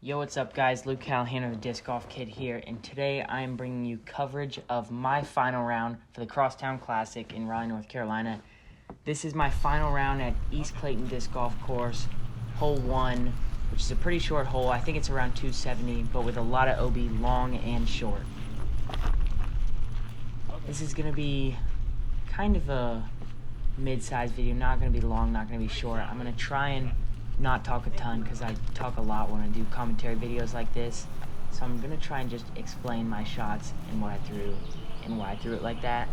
Yo, what's up guys? Luke Callahan, the Disc Golf Kid here, and today I am bringing you coverage of my final round for the Crosstown Classic in Raleigh, North Carolina. This is my final round at East Clayton Disc Golf Course, hole 1, which is a pretty short hole. I think it's around 270, but with a lot of OB long and short. This is going to be kind of a mid-sized video, not going to be long, not going to be short. I'm going to try and not talk a ton because I talk a lot when I do commentary videos like this. So I'm going to try and just explain my shots and what I threw and why I threw it like that.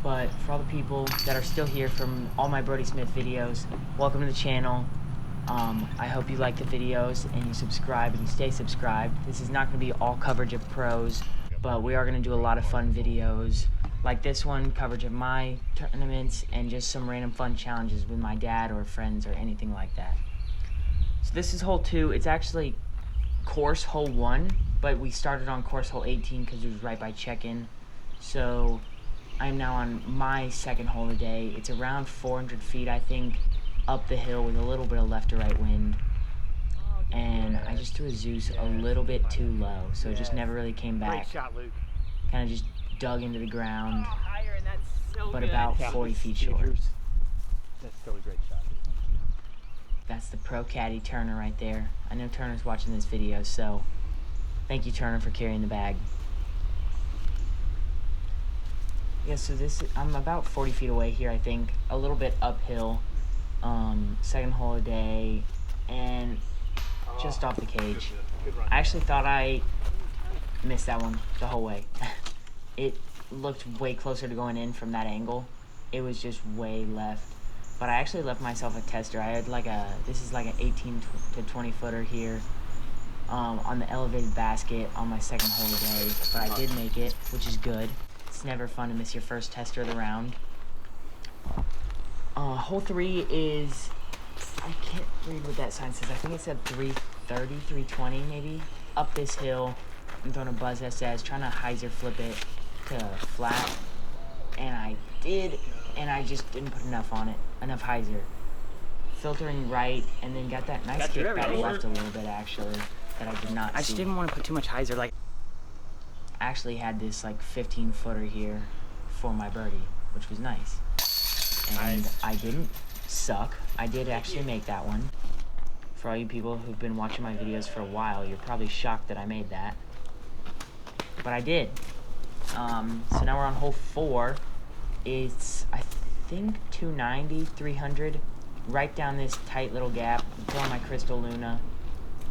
But for all the people that are still here from all my Brody Smith videos, welcome to the channel. I hope you like the videos and you subscribe and you stay subscribed. This is not going to be all coverage of pros, but we are going to do a lot of fun videos like this one, coverage of my tournaments, and just some random fun challenges with my dad or friends or anything like that. So this is hole 2. It's actually course hole 1, but we started on course hole 18 because it was right by check-in. So I'm now on my second hole of the day. It's around 400 feet, I think, up the hill with a little bit of left to right wind. And I just threw a Zeus a little bit too low, so it just never really came back. Great shot, Luke. Kind of just dug into the ground, Higher, and that's so but good. about 40 feet short. That's still a great shot. That's the pro caddy Turner right there. I know Turner's watching this video, so thank you, Turner, for carrying the bag. Yeah, so I'm about 40 feet away here, I think, a little bit uphill. Second hole of the day, and just off the cage. I actually thought I missed that one the whole way. It looked way closer to going in from that angle. It was just way left. But I actually left myself a tester. I had this is like an 18 to 20 footer here on the elevated basket on my second hole of the day. But I did make it, which is good. It's never fun to miss your first tester of the round. Hole 3 is, I can't read what that sign says. I think it said 330, 320 maybe. Up this hill, I'm throwing a Buzz SS, trying to hyzer flip it to flat. And I did, and I just didn't put enough on it, enough hyzer. Filtering right, and then got that nice kick back left a little bit actually, that I did not see. I just didn't want to put too much hyzer. I actually had this like 15 footer here for my birdie, which was nice. And I didn't suck. I did actually make that one. For all you people who've been watching my videos for a while, you're probably shocked that I made that. But I did. So now we're on hole 4. It's, I think, 290, 300. Right down this tight little gap. I'm throwing my Crystal Luna.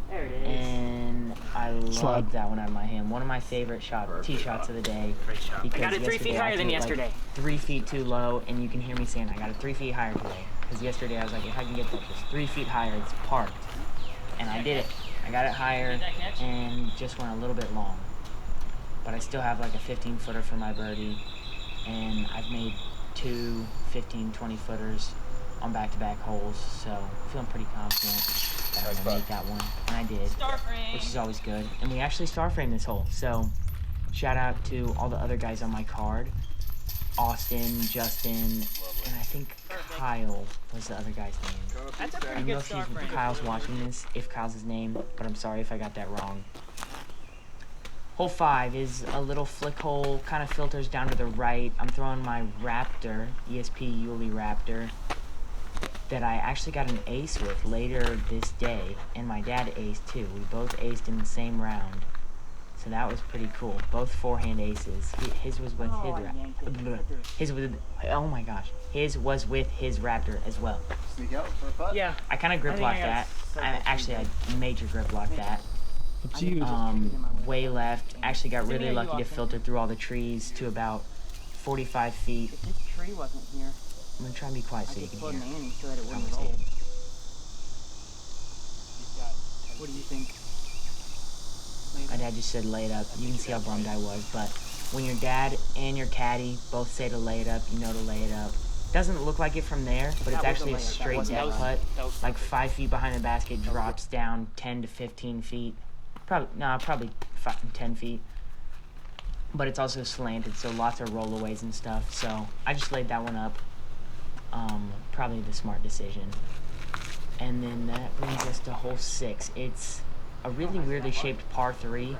There it is. And I love that one out of my hand. One of my favorite tee shots of the day. Great shot. Because I got it 3 feet higher than yesterday. Like 3 feet too low, and you can hear me saying I got it 3 feet higher today. Because yesterday I was like, if I can get that just 3 feet higher, it's parked. And I did it. I got it higher and just went a little bit long. But I still have like a 15 footer for my birdie. And I've made 2 15, 20 footers on back-to-back holes. So I'm feeling pretty confident that I'm gonna make that one, and I did, which is always good. And we actually star framed this hole, so shout out to all the other guys on my card. Austin, Justin, and I think Kyle was the other guy's name. That's a I pretty don't know good if star frame. Kyle's watching this, if Kyle's his name, but I'm sorry if I got that wrong. Hole 5 is a little flick hole, kind of filters down to the right. I'm throwing my Raptor, ESP Yuli Raptor, that I actually got an ace with later this day, and my dad aced too. We both aced in the same round, so that was pretty cool. Both forehand aces. His was with oh my gosh, his was with his Raptor as well. Sneak out for a putt? Yeah. I kind of grip blocked that. I major grip blocked that. Way left. Actually got really lucky to filter through all the trees to about 45 feet. If this tree wasn't here, I'm gonna try and be quiet so you can hear. Annie so that it wouldn't roll. What do you think? My dad just said lay it up. You can see how bummed I was, but when your dad and your caddy both say to lay it up, you know to lay it up. Doesn't look like it from there, but it's actually a straight dead putt. Like 5 feet behind the basket, drops down 10 to 15 feet. Probably 10 feet. But it's also slanted, so lots of rollaways and stuff. So I just laid that one up. Probably the smart decision. And then that brings us to hole 6. It's a really weirdly shaped par 3.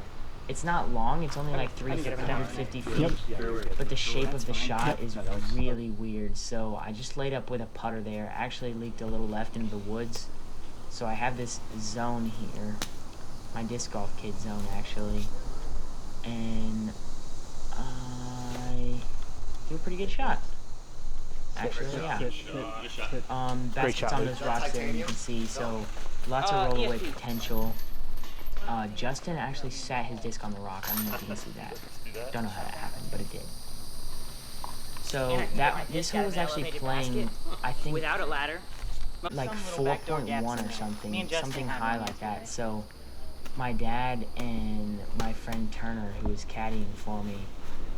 It's not long, it's only like 350 feet, but the shape of the shot is really weird. So I just laid up with a putter there, actually leaked a little left into the woods. So I have this zone here, my disc golf kid zone actually, and I threw a pretty good shot. Actually, yeah. That's what's on those rocks there, you can see, so lots of rollaway potential. Justin actually sat his disc on the rock. I don't know if you can see that. Don't know how that happened, but it did. So this hole was actually playing, I think, without a ladder, like 4.1 or something high like that. So my dad and my friend Turner, who was caddying for me,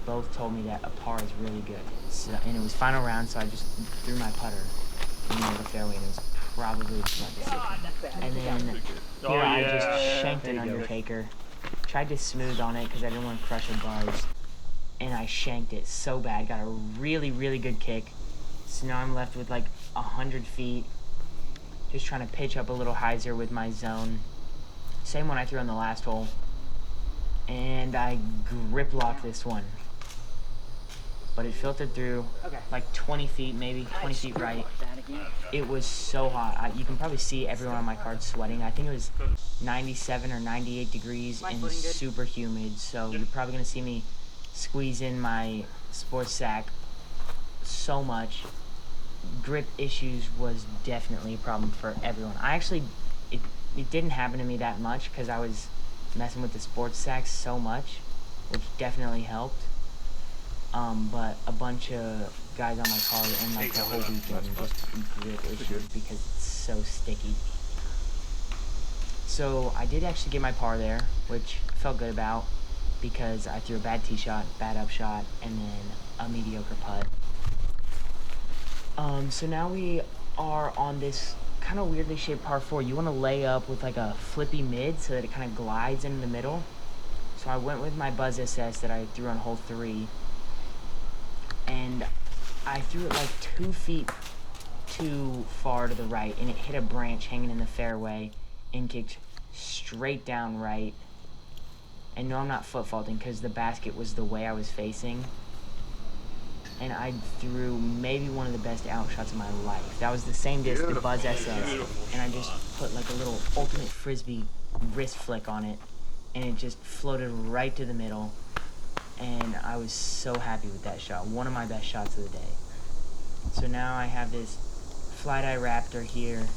both told me that a par is really good. So, and it was final round, so I just threw my putter in the middle of the fairway, and it was probably the smart decision. And then here I just shanked an Undertaker. Tried to smooth on it because I didn't want to crush a buzz. And I shanked it so bad. Got a really, really good kick. So now I'm left with like 100 feet. Just trying to pitch up a little hyzer with my zone. Same one I threw on the last hole. And I grip locked this one. But it filtered through like 20 feet, maybe 20 feet right. It was so hot. You can probably see everyone on my card sweating. I think it was 97 or 98 degrees and super humid. So you're probably going to see me squeeze in my sports sack so much. Grip issues was definitely a problem for everyone. It didn't happen to me that much because I was messing with the sports sack so much, which definitely helped. But a bunch of guys on my card and like the whole weekend just grip issues because it's so sticky. So I did actually get my par there, which I felt good about because I threw a bad tee shot, bad up shot, and then a mediocre putt. So now we are on this kind of weirdly shaped par 4. You want to lay up with like a flippy mid so that it kind of glides in the middle. So I went with my Buzz SS that I threw on hole 3. And I threw it like 2 feet too far to the right, and it hit a branch hanging in the fairway and kicked straight down right. And no, I'm not foot faulting because the basket was the way I was facing. And I threw maybe one of the best out shots of my life. That was the same disc, the Buzz SS, and I just put like a little ultimate frisbee wrist flick on it, and it just floated right to the middle. And I was so happy with that shot. One of my best shots of the day. So now I have this Fly Dye Raptor here,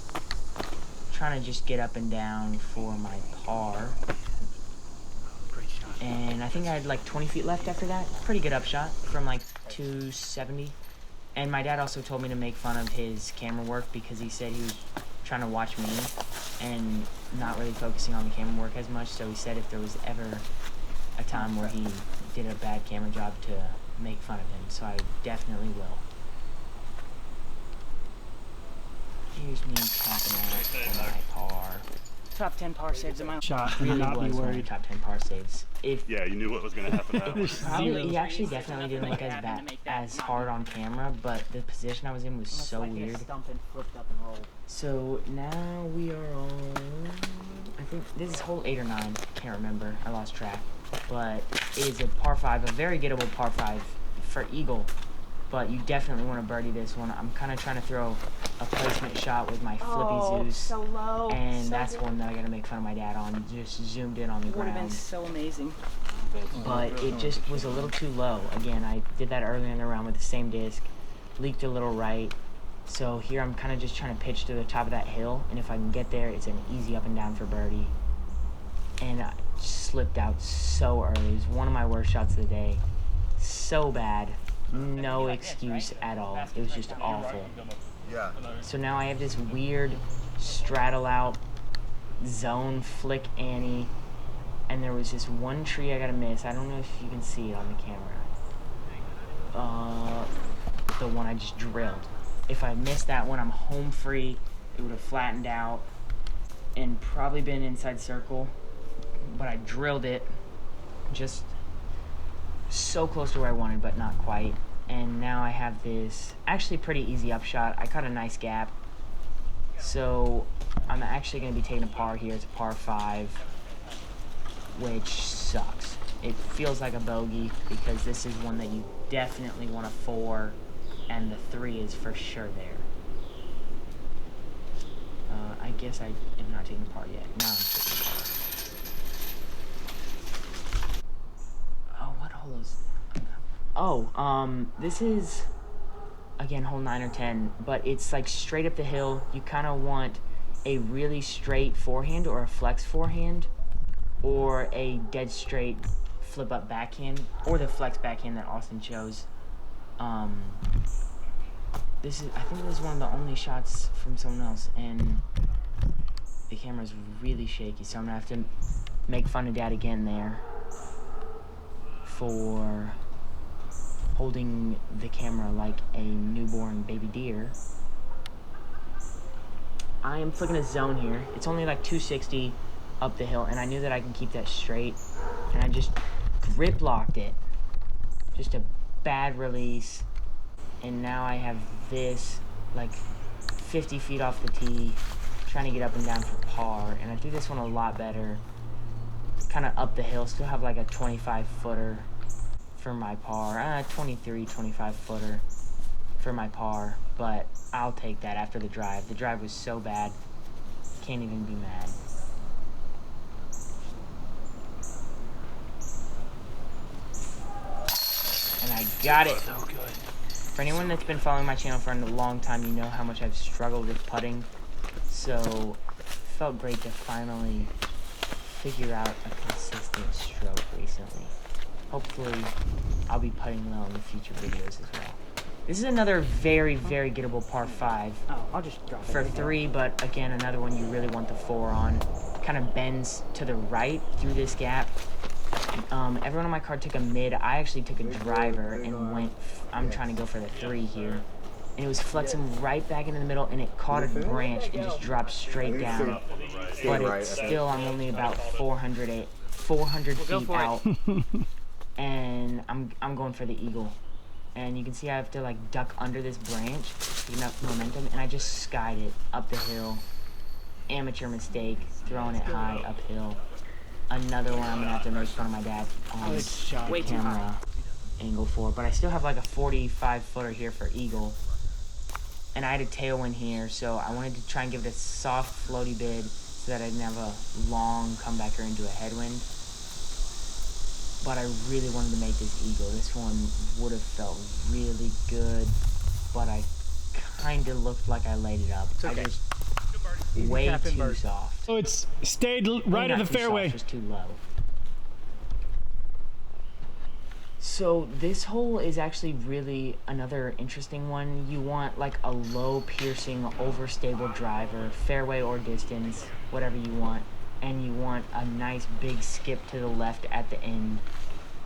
trying to just get up and down for my par. And I think I had like 20 feet left after that. Pretty good upshot from like 270. And my dad also told me to make fun of his camera work because he said he was trying to watch me and not really focusing on the camera work as much. So he said if there was ever a time where he did a bad camera job to make fun of him, so I definitely will. Here's me tapping out on my par. Top 10 par saves in my shot. Really Not be was one of the worried. top 10 par saves. Yeah, you knew what was going to happen. He actually definitely didn't look as hard on camera, but the position I was in was so weird. So now we are on, I think this is hole 8 or 9, can't remember, I lost track. But it is a par 5, a very gettable par 5 for eagle. But you definitely want to birdie this one. I'm kind of trying to throw a placement shot with my flippy Zeus. So low. And so that's good. one that I got to make fun of my dad on. Just zoomed in on the Would have been ground. so amazing. But it just was a little too low. Again, I did that earlier in the round with the same disc. Leaked a little right. So here I'm kind of just trying to pitch to the top of that hill. And if I can get there, it's an easy up and down for birdie. And I slipped out so early. It was one of my worst shots of the day. So bad. No excuse at all. It was just awful. Yeah. So now I have this weird straddle out zone flick Annie, and there was this one tree I gotta miss. I don't know if you can see it on the camera. The one I just drilled. If I missed that one, I'm home free. It would have flattened out and probably been inside circle, but I drilled it just so close to where I wanted, but not quite. And now I have this actually pretty easy upshot. I caught a nice gap. So I'm actually going to be taking a par here. It's a par 5. which sucks. It feels like a bogey because this is one that you definitely want a 4, and the 3 is for sure there. I guess I am not taking part yet. Now I'm taking part. Oh, what hole is... Oh, this is, again, hole 9 or 10, but it's like straight up the hill. You kind of want a really straight forehand or a flex forehand, or a dead straight flip up backhand, or the flex backhand that Austin chose. I think this is one of the only shots from someone else, and the camera's really shaky, so I'm gonna have to make fun of Dad again there for holding the camera like a newborn baby deer. I am flicking a zone here. It's only like 260 up the hill, and I knew that I can keep that straight, and I just grip locked it. Just a bad release, and now I have this like 50 feet off the tee, trying to get up and down for par, and I do this one a lot better. Kind of up the hill, still have like a 25 footer for my par, 23, 25 footer for my par, but I'll take that after the drive. The drive was so bad, can't even be mad. And I got it. So good. For anyone that's been following my channel for a long time, you know how much I've struggled with putting, so it felt great to finally figure out a consistent stroke recently. Hopefully, I'll be putting well in the future videos as well. This is another very, very gettable par 5 Oh, I'll just drop it. for 3, but again, another one you really want the 4 on. Kind of bends to the right through this gap. Everyone on my card took a mid. I actually took a driver and went, I'm trying to go for the 3 here. And it was flexing right back into the middle, and it caught a branch and just dropped straight down. But it's still, I'm only about 400 feet out. And I'm going for the eagle. And you can see I have to like duck under this branch to get enough momentum, and I just skied it up the hill. Amateur mistake, throwing it high uphill. Another one I'm gonna have to make fun of my dad on Way too high. camera angle for, but I still have like a 45 footer here for eagle. And I had a tailwind here, so I wanted to try and give it a soft floaty bid so that I didn't have a long comebacker into a headwind. But I really wanted to make this eagle. This one would have felt really good, but I kind of looked like I laid it up. It's okay. I just way too soft. So it's stayed right of the fairway. Just too low. So this hole is actually really another interesting one. You want like a low piercing, overstable driver, fairway or distance, whatever you want. And you want a nice big skip to the left at the end.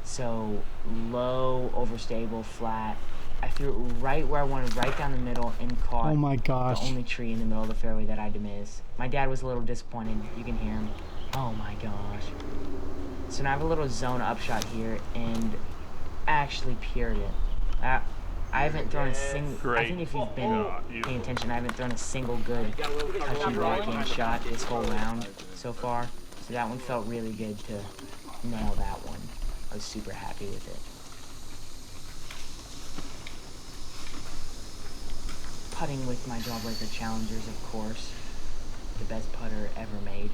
So low, overstable, flat. I threw it right where I wanted, right down the middle, and caught Oh my gosh. the only tree in the middle of the fairway that I had to miss. My dad was a little disappointed. You can hear him. Oh my gosh. So now I have a little zone upshot here, and actually pured it. I haven't thrown a single... I think if you've been paying attention, I haven't thrown a single good touchy backhand shot this whole round so far. So that one felt really good to nail that one. I was super happy with it. Putting with my Jawbreaker Challengers, of course. The best putter ever made.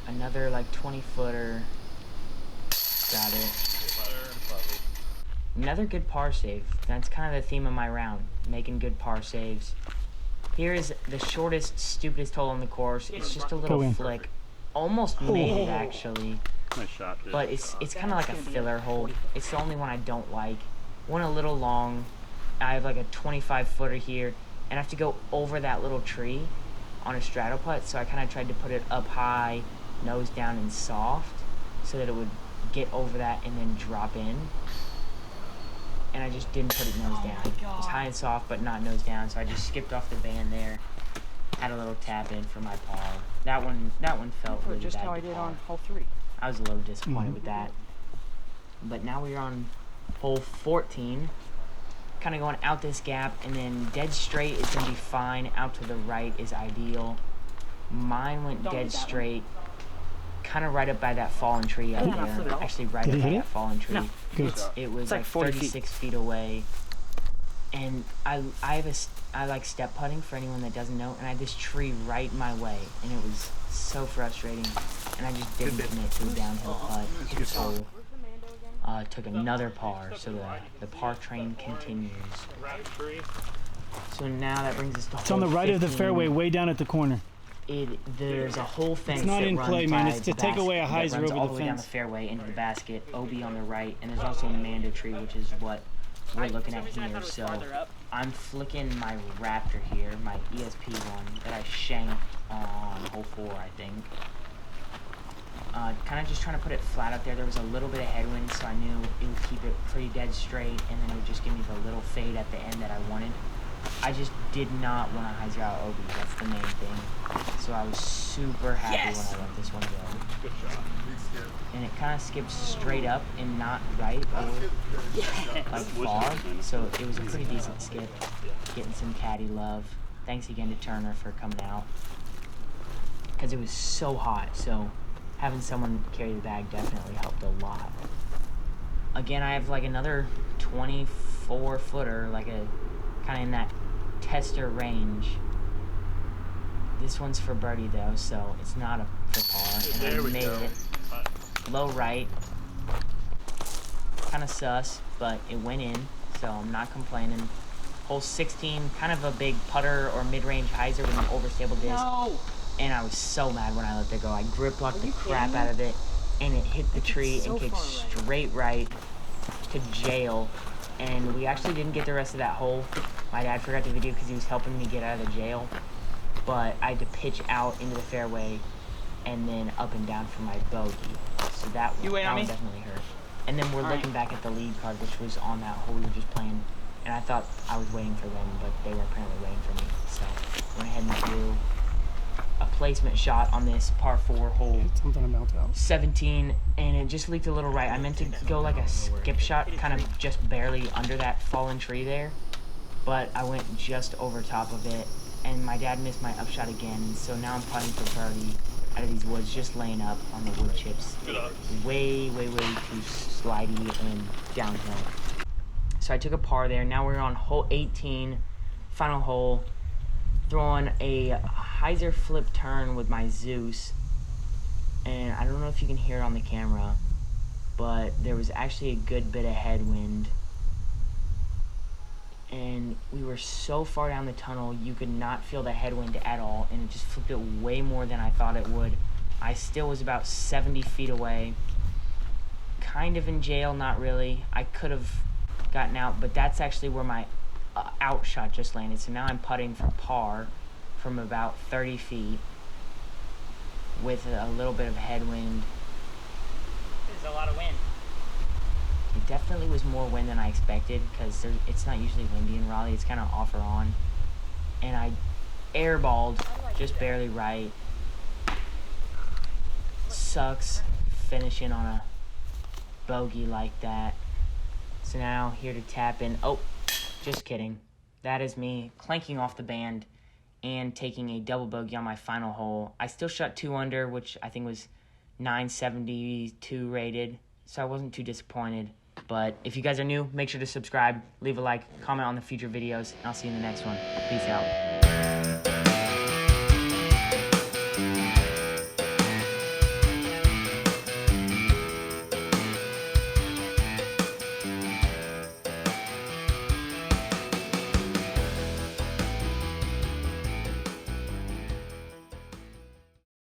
Another like 20 footer. Got it. Another good par save. That's kind of the theme of my round. Making good par saves. Here is the shortest, stupidest hole on the course. It's just a little flick. Almost made it, actually. Nice shot, dude. But it's kind of like a filler hole. It's the only one I don't like. One a little long. I have like a 25 footer here, and I have to go over that little tree on a straddle putt, so I kind of tried to put it up high, nose down, and soft, so that it would get over that and then drop in. And I just didn't put it nose down. It was high and soft, but not nose down, so I just skipped off the band there. Had a little tap in for my par. That one felt really Just bad how I to did par. on hole 3. I was a little disappointed with that. But now we're on hole 14. Kind of going out this gap, and then dead straight is going to be fine. Out to the right is ideal. Mine went Don't dead hit that one. straight, kind of right up by that fallen tree up Yeah, no, flip it there. off. Actually, right Did up it by hit that it? fallen tree. No. Good. It was It's like like 40 feet. 36 feet away. And I like step putting for anyone that doesn't know, and I had this tree right in my way, and it was so frustrating. And I just didn't commit to a downhill putt. So took another par, so the par train continues. So now that brings us to It's on the hole right of the 15. fairway, way down at the corner. There's a whole fence not that in runs play, man. by It's the to take away a basket, that hyzer runs over all the the way down the fence. fairway into the basket. OB on the right, and there's also a Manda tree, which is what we're looking at here. So I'm flicking my Raptor here, my ESP one that I shanked on hole 4, I think. Kind of just trying to put it flat out there. There was a little bit of headwind, so I knew it would keep it pretty dead straight, and then it would just give me the little fade at the end that I wanted. I just did not want to hyzer out OB. That's the main thing. So I was super happy when I let this one go. Good shot. And it kind of skipped straight up and not right or like far. So it was a pretty decent skip. Getting some caddy love. Thanks again to Turner for coming out. Because it was so hot, so having someone carry the bag definitely helped a lot. Again, I have like another 24 footer, like a kind of in that tester range. This one's for birdie though, so it's not a for par. And I made it. Low right. Kind of sus, but it went in, so I'm not complaining. Hole 16, kind of a big putter or mid-range hyzer with an overstable disc. No. And I was so mad when I let it go. I grip locked the you crap kidding out me? of it, and it hit the tree so and kicked far right. straight right to jail. And we actually didn't get the rest of that hole. My dad forgot the video because he was helping me get out of the jail. But I had to pitch out into the fairway and then up and down for my bogey. So that You wait on one me? definitely hurt. And then we're All looking back at the lead card, which was on that hole we were just playing. And I thought I was waiting for them, but they were apparently waiting for me. So went ahead and threw a placement shot on this par 4 hole Something about that. 17, and it just leaked a little right. I meant to go like a skip shot, kind of just barely under that fallen tree there, but I went just over top of it, and my dad missed my upshot again, so now I'm putting for birdie out of these woods, just laying up on the wood chips. Way too slidey and downhill. So I took a par there. Now we're on hole 18, final hole. Throwing a hyzer flip turn with my Zeus, and I don't know if you can hear it on the camera, but there was actually a good bit of headwind, and we were so far down the tunnel you could not feel the headwind at all, and it just flipped it way more than I thought it would. I still was about 70 feet away, kind of in jail, not really. I could have gotten out, but that's actually where my out shot just landed. So now I'm putting for par from about 30 feet with a little bit of headwind. There's a lot of wind. It definitely was more wind than I expected because it's not usually windy in Raleigh. It's kind of off or on. And I airballed just barely right. Sucks finishing on a bogey like that. So now here to tap in. Oh, just kidding. That is me clanking off the band and taking a double bogey on my final hole. I still shot 2 under, which I think was 972 rated, so I wasn't too disappointed. But if you guys are new, make sure to subscribe, leave a like, comment on the future videos, and I'll see you in the next one. Peace out.